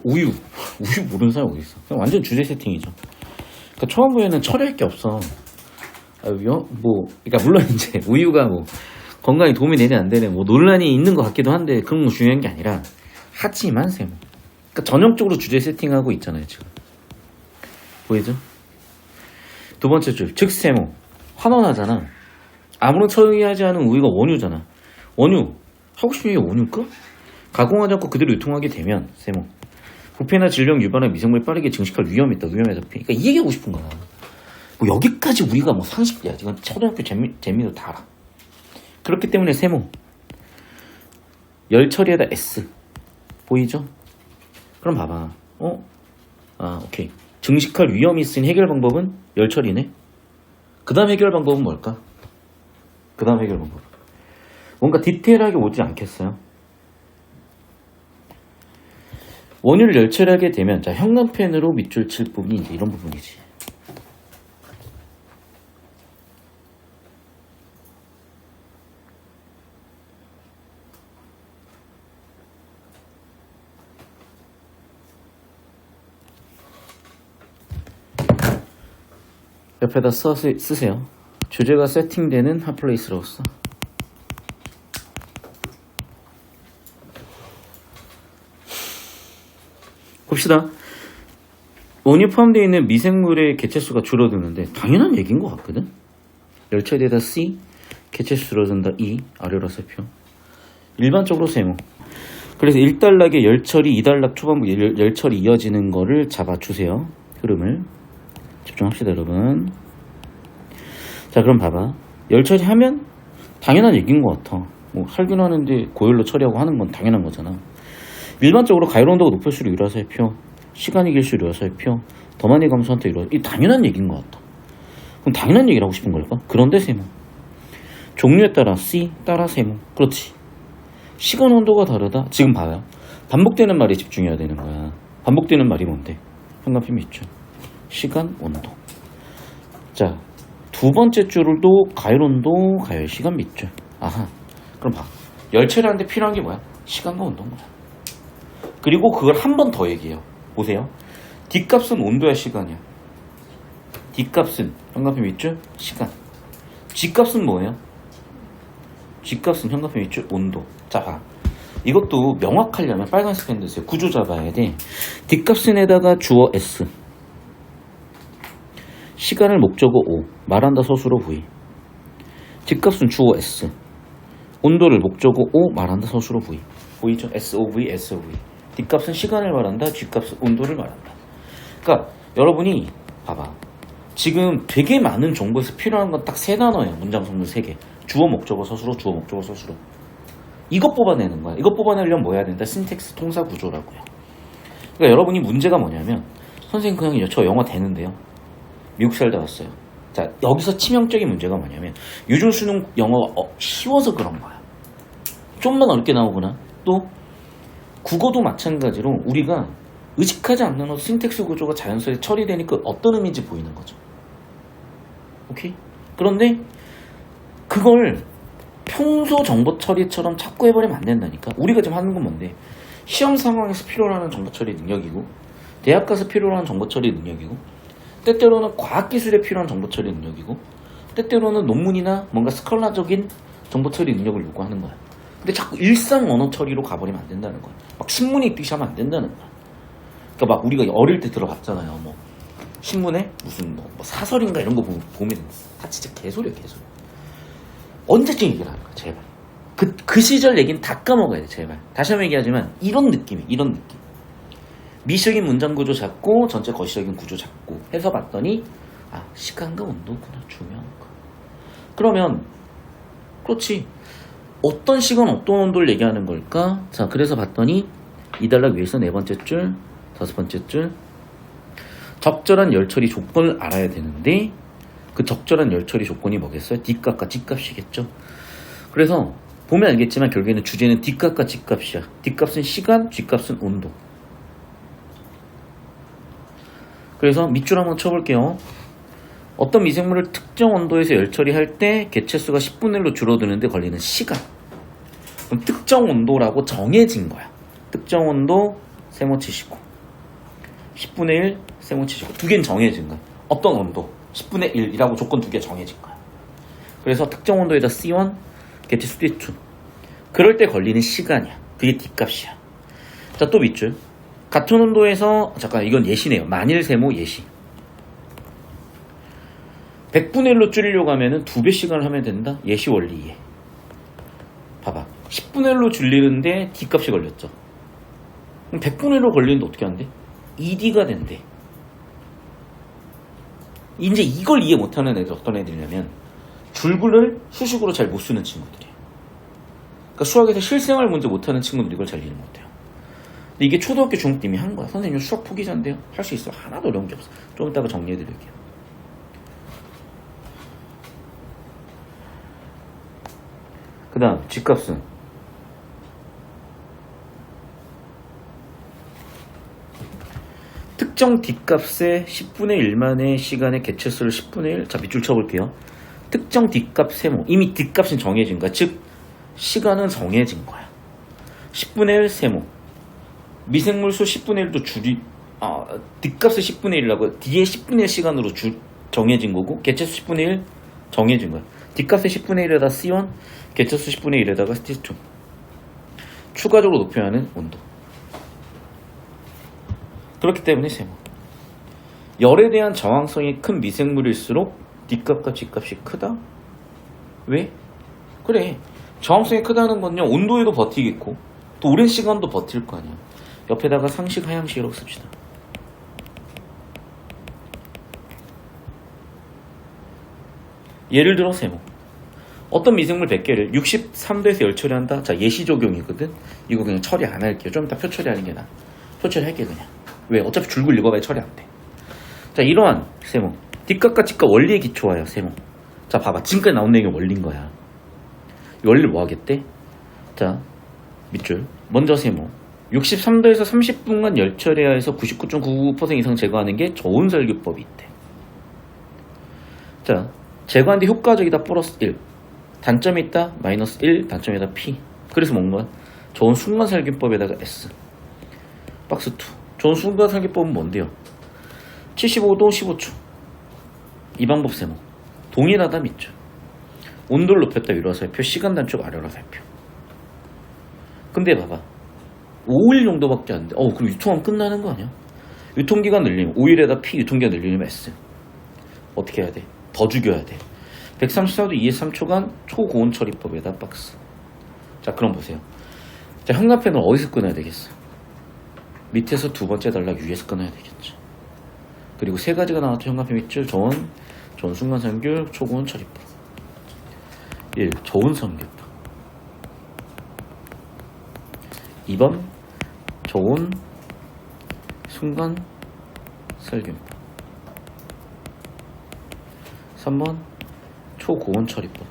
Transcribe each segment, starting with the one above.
우유 모르는 사람이 어디 있어? 그냥 완전 주제 세팅이죠. 그러니까 초반부에는 처리할 게 없어. 그러니까 물론 이제 우유가 뭐 건강에 도움이 되냐 안 되냐 뭐 논란이 있는 것 같기도 한데 그런 거 중요한 게 아니라 하지만 세모. 그러니까 전형적으로 주제 세팅하고 있잖아요 지금. 보이죠? 두 번째 줄, 즉 세모. 환원하잖아. 아무런 처리하지 않은 우유가 원유잖아. 원유 하고 싶은 게 원유일까? 가공하지 않고 그대로 유통하게 되면 세모. 부패나 질병 유발한 미생물이 빠르게 증식할 위험이 있다. 위험에서 피. 그러니까 이 얘기하고 싶은 거야. 뭐 여기까지 우리가 뭐 상식이야. 이건 초등학교 재미도 다 알아. 그렇기 때문에 세모. 열 처리에다 S. 보이죠? 그럼 봐봐. 오케이. 증식할 위험이 있으니 해결 방법은 열 처리네. 그 다음 해결 방법은 뭘까? 그 다음 해결 방법. 뭔가 디테일하게 오지 않겠어요? 원유를 열 처리하게 되면, 자, 형광펜으로 밑줄 칠 부분이 이제 이런 부분이지. 옆에다 쓰세요. 주제가 세팅되는 핫플레이스라고 써. 봅시다. 원유에 포함되어 있는 미생물의 개체수가 줄어드는데 당연한 얘기인 것 같거든. 열처리에다 C, 개체수 줄어든다 E, 아래로 살펴. 일반적으로 세모. 그래서 1단락에 열처리, 2단락 초반부 열처리 이어지는 거를 잡아주세요. 흐름을. 집중합시다 여러분. 자 그럼 봐봐. 열처리 하면 당연한 얘기인 것 같아. 뭐 살균 하는데 고열로 처리하고 하는 건 당연한 거잖아. 일반적으로 가열 온도가 높을수록 유라살표, 시간이 길수록 유라살표, 더 많이 감소한다 이런. 이 당연한 얘기인 것 같아. 그럼 당연한 얘기를 하고 싶은 걸까? 그런데 세모. 종류에 따라 C, 따라 세모. 그렇지. 시간 온도가 다르다. 지금 봐요. 반복되는 말에 집중해야 되는 거야. 반복되는 말이 뭔데? 현관표 있죠. 시간, 온도. 자, 두 번째 줄도 가열 온도, 가열 시간 밑줄. 아하. 그럼 봐. 열 처리하는데 필요한 게 뭐야? 시간과 온도인 거야. 그리고 그걸 한 번 더 얘기해요. 보세요. D값은 온도야, 시간이야. D값은 현관표 밑줄, 시간. G값은 뭐예요? G값은 현관표 밑줄, 온도. 자, 봐. 이것도 명확하려면 빨간색 펜 드세요. 구조 잡아야 돼. D값은에다가 주어 S. 시간을 목적어 O, 말한다 서술어 V. D값은 주어 S. 온도를 목적어 O, 말한다 서술어 V. 보이죠? SOV, SOV. D값은 시간을 말한다, G값은 온도를 말한다. 그러니까 여러분이 봐봐. 지금 되게 많은 정보에서 필요한 건 딱 세 단어예요. 문장 성분 3개. 주어, 목적어, 서술어, 주어, 목적어, 서술어. 이것 뽑아내는 거야. 이것 뽑아내려면 뭐 해야 된다? 신텍스 통사 구조라고요. 그러니까 여러분이 문제가 뭐냐면 선생님 그냥 저 영어 되는데요. 미국 살다 왔어요. 자, 여기서 치명적인 문제가 뭐냐면 요즘 수능 영어가 쉬워서 그런 거야. 좀만 어렵게 나오거나 또 국어도 마찬가지로 우리가 의식하지 않는 신텍스 구조가 자연스레 처리되니까 어떤 의미인지 보이는 거죠. 오케이? 그런데 그걸 평소 정보 처리처럼 자꾸 해버리면 안 된다니까. 우리가 지금 하는 건 뭔데? 시험 상황에서 필요로 하는 정보 처리 능력이고 대학 가서 필요로 하는 정보 처리 능력이고 때때로는 과학기술에 필요한 정보 처리 능력이고 때때로는 논문이나 뭔가 스컬라적인 정보 처리 능력을 요구하는 거야. 근데 자꾸 일상 언어 처리로 가버리면 안 된다는 거야. 막 신문에 읽듯이 하면 안 된다는 거야. 그러니까 막 우리가 어릴 때 들어봤잖아요. 뭐 신문에 무슨 뭐 사설인가 이런 거 보면 다 진짜 개소리야 개소리. 언제쯤 얘기를 하는 거야 제발. 그 시절 얘기는 다 까먹어야 돼 제발. 다시 한번 얘기하지만 이런 느낌이 이런 느낌. 미적인 문장 구조 잡고 전체 거시적인 구조 잡고 해서 봤더니 아 시간과 온도구나 중요한 거. 그러면 그렇지 어떤 시간 어떤 온도를 얘기하는 걸까? 자 그래서 봤더니 2단락 위에서 4번째 줄 5번째 줄 적절한 열처리 조건을 알아야 되는데 그 적절한 열처리 조건이 뭐겠어요? D값과 G값이겠죠. 그래서 보면 알겠지만 결국에는 주제는 D값과 G값이야. D값은 시간, G값은 온도. 그래서 밑줄 한번 쳐볼게요. 어떤 미생물을 특정 온도에서 열처리할 때 개체수가 10분의 1로 줄어드는데 걸리는 시간. 그럼 특정 온도라고 정해진 거야. 특정 온도 세모 치시고 10분의 1 세모치즈고 두 개는 정해진 거야. 어떤 온도? 10분의 1이라고 조건 두 개 정해진 거야. 그래서 특정 온도에다 C1, get C2. 그럴 때 걸리는 시간이야. 그게 D값이야. 자, 또 밑줄. 같은 온도에서 잠깐 이건 예시네요. 만일 세모 예시. 100분의 1로 줄이려고 하면은 2배 시간을 하면 된다. 예시 원리에. 봐봐. 10분의 1로 줄이는데 D값이 걸렸죠. 그럼 100분의 1로 걸리는데 어떻게 한대? 2D가 된대. 이제 이걸 이해 못하는 애들 어떤 애들이냐면 줄글을 수식으로 잘 못 쓰는 친구들이에요. 그러니까 수학에서 실생활 문제 못하는 친구들이 이걸 잘 이해 못해요. 근데 이게 초등학교 중학교 때 이미 한 거야. 선생님 수학 포기자인데요. 할 수 있어. 하나도 어려운 게 없어. 좀 이따가 정리해드릴게요. 그 다음 G값은 특정 D값의 10분의 1만의 시간의 개체수를 10분의 1. 자, 밑줄 쳐볼게요. 특정 D값 세모. 이미 D값은 정해진 거야. 즉 시간은 정해진 거야. 10분의 1 세모. 미생물수 10분의 1도 D값을 10분의 1이라고 D의 10분의 1 시간으로 정해진 거고 개체수 10분의 1 정해진 거야. D값의 10분의 1에다 C1, 개체수 10분의 1에다가 C2. 추가적으로 높여야 하는 온도. 그렇기 때문에 세모. 열에 대한 저항성이 큰 미생물일수록 D값과 G값이 크다? 왜? 그래. 저항성이 크다는 건요. 온도에도 버티겠고 또 오랜 시간도 버틸 거 아니야. 옆에다가 상식 하향식으로 씁시다. 예를 들어 세모. 어떤 미생물 100개를 63도에서 열 처리한다. 자, 예시 적용이거든. 이거 그냥 처리 안 할게요. 좀 이따 표 처리하는 게 나아. 표 처리할게 그냥. 왜? 어차피 줄글 읽어봐야 처리 안 돼. 자, 이러한 세모. D값과 G값 원리에 기초하여 세모. 자, 봐봐. 지금까지 나온 내용이 원리인 거야. 이 원리를 뭐 하겠대? 자, 밑줄. 먼저 세모. 63도에서 30분간 열 처리하여서 99.99% 이상 제거하는 게 저온 살균법이 있대. 자, 제거하는데 효과적이다 플러스 1. 단점이 있다 마이너스 1. 단점이다 P. 그래서 뭔가 저온 순간살균법에다가 S. 박스 2. 저온 순간살균법은 뭔데요? 75도 15초. 이 방법 세모. 동일하다 밑줄. 온도를 높였다 위로 살펴. 시간 단축 아래로 살펴. 근데 봐봐. 5일 정도밖에 안 돼. 그럼 유통하면 끝나는 거 아니야? 유통기간 늘리면 5일에다 P 유통기간 늘리면 S. 어떻게 해야 돼? 더 죽여야 돼. 134도 2에서 3초간 초고온 처리법에다 박스. 자, 그럼 보세요. 자, 현관펜을 어디서 끊어야 되겠어? 밑에서 두 번째 단락 위에서 끊어야 되겠죠. 그리고 세 가지가 나왔죠. 현관펜 밑줄, 저온 순간살균, 초고온 처리법. 1. 저온 살균법. 2번 저온 순간살균법. 3번 초고온 처리법.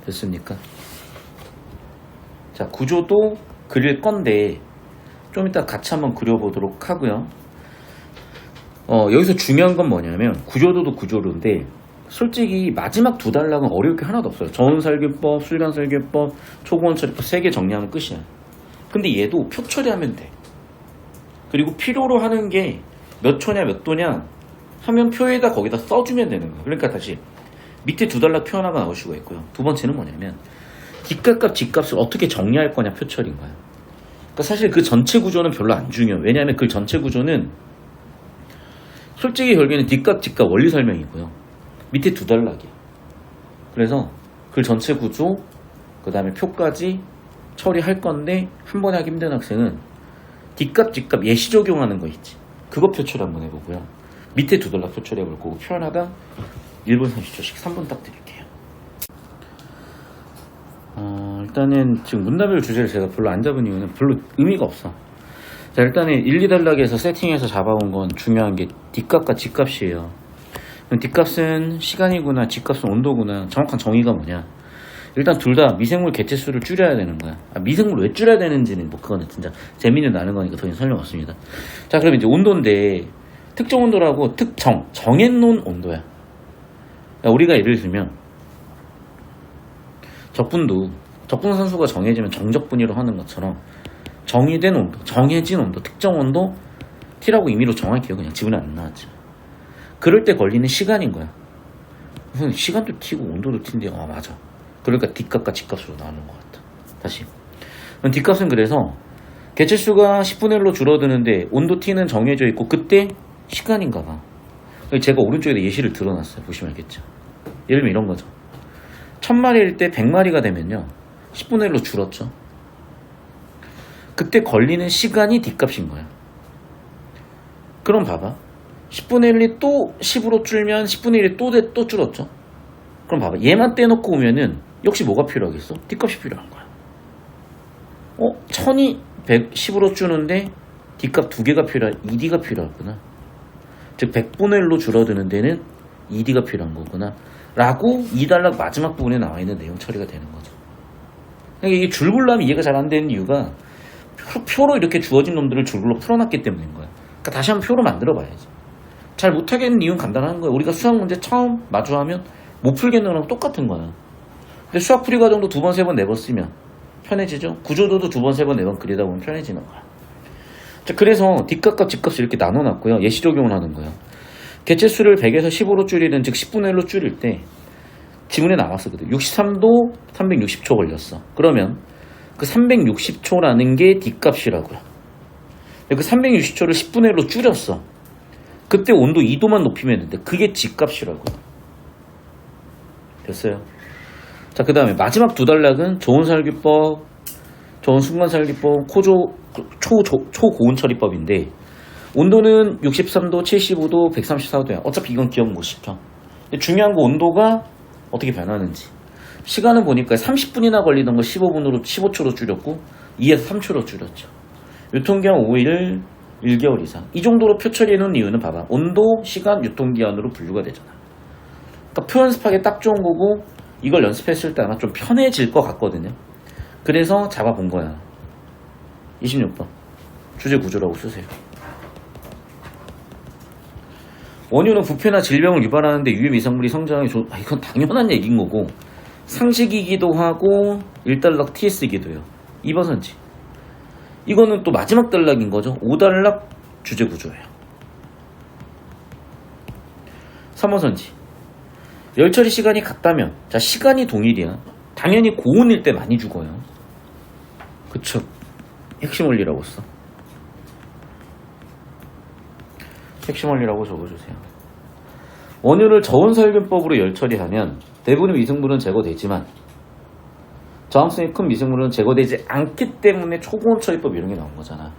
됐습니까? 자, 구조도 그릴 건데 좀 이따 같이 한번 그려보도록 하고요. 여기서 중요한 건 뭐냐면 구조도도 구조도인데 솔직히 마지막 두 단락은 어려울 게 하나도 없어요. 저온살균법, 순간살균법, 초고온 처리법 3개 정리하면 끝이야. 근데 얘도 표 처리하면 돼. 그리고 필요로 하는 게 몇 초냐 몇 도냐 하면 표에다 거기다 써주면 되는 거야. 그러니까 다시 밑에 두 단락 표 하나가 나올 수가 있고요. 두 번째는 뭐냐면 D값, G값을 어떻게 정리할 거냐 표 처리인 거야. 그러니까 사실 그 전체 구조는 별로 안 중요해요. 왜냐하면 그 전체 구조는 솔직히 결국에는 D값, G값 원리 설명이고요. 밑에 두 단락이야. 그래서 그 전체 구조 그 다음에 표까지 처리할 건데 한 번에 하기 힘든 학생은 D값, G값 예시 적용하는 거 있지. 그거 표 처리 한번 해보고요. 밑에 두 단락 표 처리 해볼 거고 표 하나가 1분 30초씩 3분 딱 드릴게요. 일단은 지금 문답별 주제를 제가 별로 안 잡은 이유는 별로 의미가 없어. 자, 일단은 1, 2단락에서 세팅해서 잡아온 건 중요한 게 D값과 G값이에요. D값은 시간이구나, G값은 온도구나. 정확한 정의가 뭐냐? 일단 둘 다 미생물 개체수를 줄여야 되는 거야. 미생물 왜 줄여야 되는지는 뭐 그거는 진짜 재미는 나는 거니까 더 이상 설명 없습니다. 자, 그럼 이제 온도인데 특정 온도라고 정해놓은 온도야. 그러니까 우리가 예를 들면 적분도 적분산수가 정해지면 정적분위로 하는 것처럼 정의된 온도, 정해진 온도, 특정 온도 T라고 임의로 정할게요. 그냥 지문에 안 나왔죠. 그럴 때 걸리는 시간인 거야. 시간도 T고 온도도 T인데 맞아. 그러니까 D값과 G값으로 나누는 것 같다. 다시 D값은 그래서 개체수가 10분의 1로 줄어드는데 온도 T는 정해져 있고 그때 시간인가 봐. 제가 오른쪽에다 예시를 드러놨어요. 보시면 알겠죠. 예를 들면 이런 거죠. 1000마리일 때 100마리가 되면요 10분의 1로 줄었죠. 그때 걸리는 시간이 D값인 거야. 그럼 봐봐. 10분의 1이 또 10으로 줄면 10분의 1이 또 줄었죠. 그럼 봐봐. 얘만 떼놓고 오면은 역시 뭐가 필요하겠어? D값이 필요한 거야. 1000이 110으로 주는데 D값 2개가 필요한 2D가 필요하구나. 즉 100분의 1로 줄어드는 데는 2D가 필요한 거구나 라고 2단락 마지막 부분에 나와 있는 내용 처리가 되는 거죠. 그러니까 이게 줄글로 이해가 잘 안 되는 이유가 표로 이렇게 주어진 놈들을 줄글로 풀어놨기 때문인 거야. 그러니까 다시 한번 표로 만들어 봐야지. 잘 못하겠는 이유는 간단한 거야. 우리가 수학 문제 처음 마주하면 못 풀겠는 거랑 똑같은 거야. 근데 수학 풀이 과정도 2번, 3번, 4번 쓰면 편해지죠. 구조도도 2번, 3번, 4번 그리다 보면 편해지는 거야. 자, 그래서 D값과 G값을 이렇게 나눠놨고요. 예시 적용을 하는 거예요. 개체수를 100에서 15로 줄이든 즉 10분의 1로 줄일 때 지문에 나왔었거든. 63도 360초 걸렸어. 그러면 그 360초라는 게 D값이라고요. 그 360초를 10분의 1로 줄였어. 그때 온도 2도만 높이면 되는데 그게 G값이라고요. 됐어요. 자, 그 다음에 마지막 두 단락은 저온살기법, 저온순간살기법, 초고온처리법인데 온도는 63도, 75도, 134도야. 어차피 이건 기억 못 시켜. 근데 중요한 거 온도가 어떻게 변하는지. 시간은 보니까 30분이나 걸리던 거 15분으로 15초로 줄였고 2에서 3초로 줄였죠. 유통기한 5일, 1개월 이상. 이 정도로 표 처리해 놓은 이유는 봐봐. 온도, 시간, 유통기한으로 분류가 되잖아. 그러니까 표 연습하기 딱 좋은 거고 이걸 연습했을 때 아마 좀 편해질 것 같거든요. 그래서 잡아본 거야. 26번. 주제 구조라고 쓰세요. 원유는 부패나 질병을 유발하는데 유해 미생물이 성장하기 이건 당연한 얘기인 거고 상식이기도 하고 1단락 TS이기도 해요. 2번 선지. 이거는 또 마지막 단락인 거죠. 5단락 주제 구조예요. 3번 선지. 열 처리 시간이 같다면 자 시간이 동일이야. 당연히 고온일 때 많이 죽어요. 그쵸. 핵심 원리라고 써. 핵심 원리라고 적어주세요. 원유를 저온살균법으로 열 처리하면 대부분의 미생물은 제거되지만 저항성이 큰 미생물은 제거되지 않기 때문에 초고온 처리법 이런 게 나온 거잖아.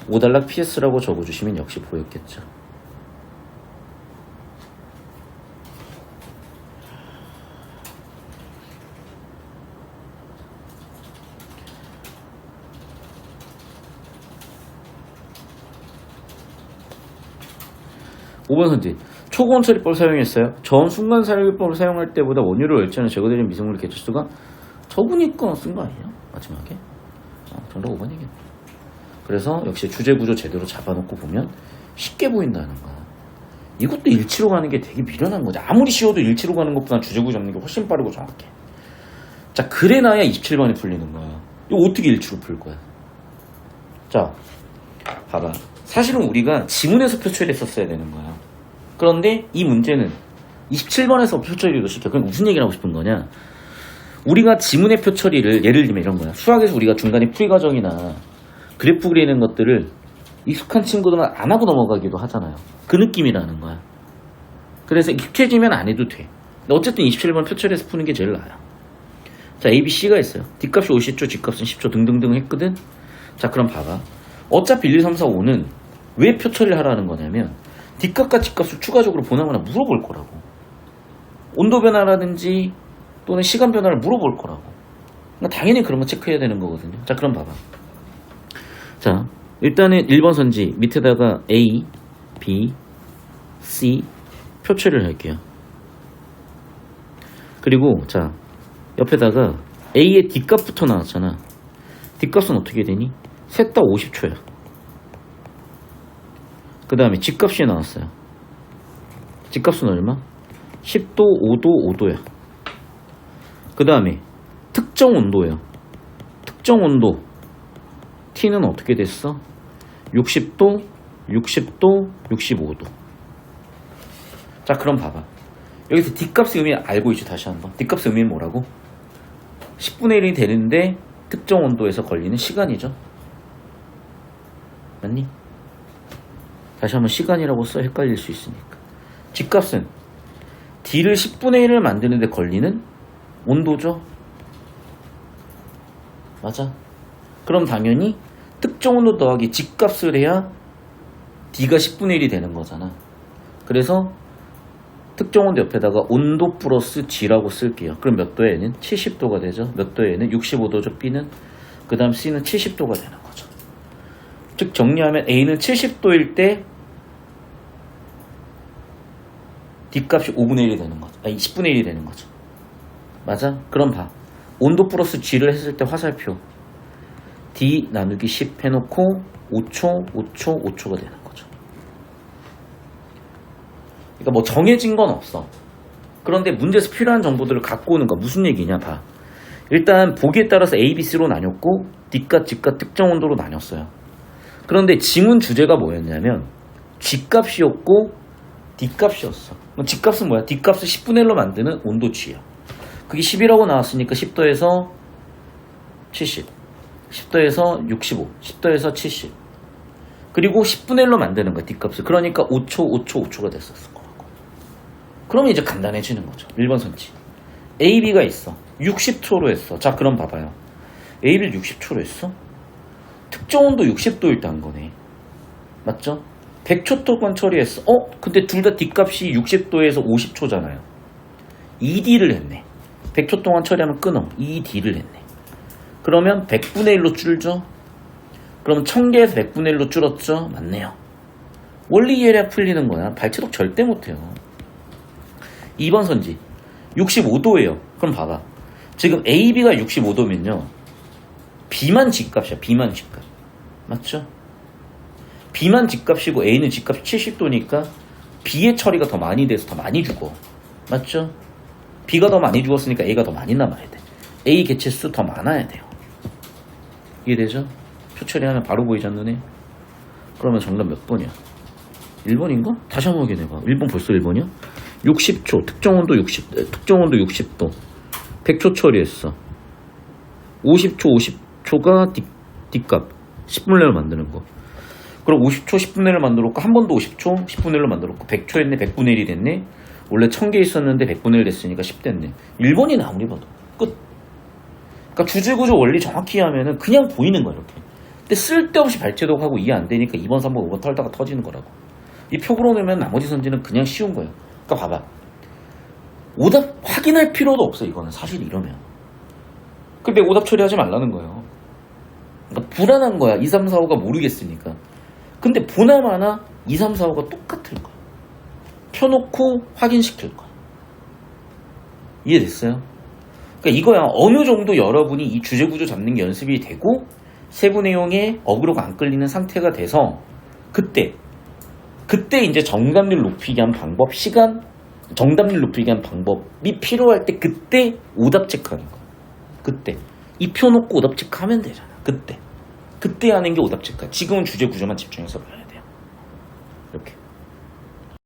5단락 PS라고 적어주시면 역시 보였겠죠. (5번) 선지. 초고온 처리법을 사용했어요. 저온 순간 살균법을 사용할 때보다 원유를 열처리하는 제거되는 미생물 개체수가 적으니까 쓴 거 아니에요? 마지막에? 정답 5번이겠네. 그래서 역시 주제 구조 제대로 잡아놓고 보면 쉽게 보인다는 거야. 이것도 일치로 가는 게 되게 미련한 거지. 아무리 쉬워도 일치로 가는 것보다 주제 구조 잡는 게 훨씬 빠르고 정확해. 자, 그래놔야 27번이 풀리는 거야. 이거 어떻게 일치로 풀 거야? 자, 봐봐. 사실은 우리가 지문에서 표처리했었어야 되는 거야. 그런데 이 문제는 27번에서 표처리도 시켜. 그럼 무슨 얘기를 하고 싶은 거냐? 우리가 지문의 표처리를 예를 들면 이런 거야. 수학에서 우리가 중간에 풀이 과정이나 그래프 그리는 것들을 익숙한 친구들은 안 하고 넘어가기도 하잖아요. 그 느낌이라는 거야. 그래서 익숙해지면 안 해도 돼. 근데 어쨌든 27번 표처리에서 푸는 게 제일 나아요. 자, A, B, C가 있어요. D값이 50초, G값은 10초 등등등 했거든. 자, 그럼 봐봐. 어차피 1, 2, 3, 4, 5는 왜 표처리를 하라는 거냐면 D값과 G값을 추가적으로 보내거나 물어볼 거라고. 온도 변화라든지 또는 시간 변화를 물어볼 거라고. 그러니까 당연히 그런 거 체크해야 되는 거거든요. 자, 그럼 봐봐. 자, 일단은 1번 선지 밑에다가 A, B, C 표처리를 할게요. 그리고 자, 옆에다가 A의 D값부터 나왔잖아. D값은 어떻게 되니? 셋 다 50초야. 그 다음에 G값이 나왔어요. G값은 얼마? 10도, 5도, 5도야. 그 다음에 특정 온도예요. 특정 온도 t는 어떻게 됐어? 60도, 60도, 65도. 자, 그럼 봐봐. 여기서 D값의 의미 알고 있죠? 다시 한번. D값의 의미는 뭐라고? 10분의 1이 되는데 특정 온도에서 걸리는 시간이죠. 맞니? 다시 한번 시간이라고 써 헷갈릴 수 있으니까. G값은 D를 10분의 1을 만드는데 걸리는 온도죠. 맞아. 그럼 당연히 특정 온도 더하기 G값을 해야 D가 10분의 1이 되는 거잖아. 그래서 특정 온도 옆에다가 온도 플러스 G라고 쓸게요. 그럼 몇 도에는 70도가 되죠. 몇 도에는 65도죠. B는. 그 다음 C는 70도가 되는 거죠. 즉 정리하면 A는 70도일 때 D값이 5분의 1이 되는 거죠. 아니 10분의 1이 되는 거죠. 맞아? 그럼 봐. 온도 플러스 G를 했을 때 화살표 D 나누기 10 해놓고 5초, 5초, 5초가 되는 거죠. 그러니까 뭐 정해진 건 없어. 그런데 문제에서 필요한 정보들을 갖고 오는 거 무슨 얘기냐 봐. 일단 보기에 따라서 A, B, C로 나눴고 D값, G값 특정 온도로 나눴어요. 그런데 지문 주제가 뭐였냐면 G값이었고 D값이었어. G값은 뭐야? D값을 10분의 1로 만드는 온도치야. 그게 10이라고 나왔으니까 10도에서 70, 10도에서 65, 10도에서 70. 그리고 10분의 1로 만드는 거야, D값을. 그러니까 5초, 5초, 5초가 됐었을 거라고. 그러면 이제 간단해지는 거죠. 1번 선지. A, B가 있어. 60초로 했어. 자, 그럼 봐봐요. A, B를 60초로 했어? 특정 온도 60도일 때 한 거네. 맞죠? 100초 동안 처리했어. 근데 둘 다 D값이 60도에서 50초잖아요. 2D를 했네. 100초 동안 처리하면 끊어. 2D를 했네. 그러면 100분의 1로 줄죠? 그럼 1000개에서 100분의 1로 줄었죠? 맞네요. 원리 이해량 풀리는 거야. 발치독 절대 못해요. 2번 선지 65도예요. 그럼 봐봐. 지금 A, B가 65도면요. B만 G값이야. B만 G값. 맞죠? B만 G값이고 A는 G값이 70도니까 B의 처리가 더 많이 돼서 더 많이 죽어. 맞죠? B가 더 많이 죽었으니까 A가 더 많이 남아야 돼. A 개체수 더 많아야 돼요. 이해되죠? 표 처리하면 바로 보이지 눈에? 그러면 정답 몇 번이야? 1번인가? 다시 한번 확인해봐. 1번 벌써 1번이야? 60초 특정 온도 60도 100초 처리했어. 50초 50초가 D값 10분의 1을 만드는 거. 그럼 50초 10분의 1을 만들었고 한 번 더 50초 10분의 1을 만들었고 100초 했네. 100분의 1이 됐네. 원래 1000개 있었는데 100분의 1 됐으니까 10 됐네. 1번이네 아무리 봐도. 끝. 그러니까 주제구조 원리 정확히 하면은 그냥 보이는 거야 이렇게. 근데 쓸데없이 발제독하고 이해 안 되니까 2번 3번 5번 털다가 터지는 거라고. 이 표구로 내면 나머지 선지는 그냥 쉬운 거예요. 그러니까 봐봐. 오답 확인할 필요도 없어 이거는 사실 이러면. 근데 오답 처리하지 말라는 거예요. 그러니까 불안한 거야. 2, 3, 4, 5가 모르겠으니까. 근데 보나마나 2, 3, 4, 5가 똑같을 거야. 펴놓고 확인시킬 거야. 이해됐어요? 그러니까 이거야. 어느 정도 여러분이 이 주제구조 잡는 게 연습이 되고 세부 내용에 어그로가 안 끌리는 상태가 돼서 그때 이제 정답률 높이기 위한 방법, 정답률 높이기 위한 방법이 필요할 때 그때 오답 체크하는 거야. 그때. 이 표 놓고 오답 체크하면 되잖아. 그때 하는 게 오답 체크야. 지금은 주제 구조만 집중해서 봐요.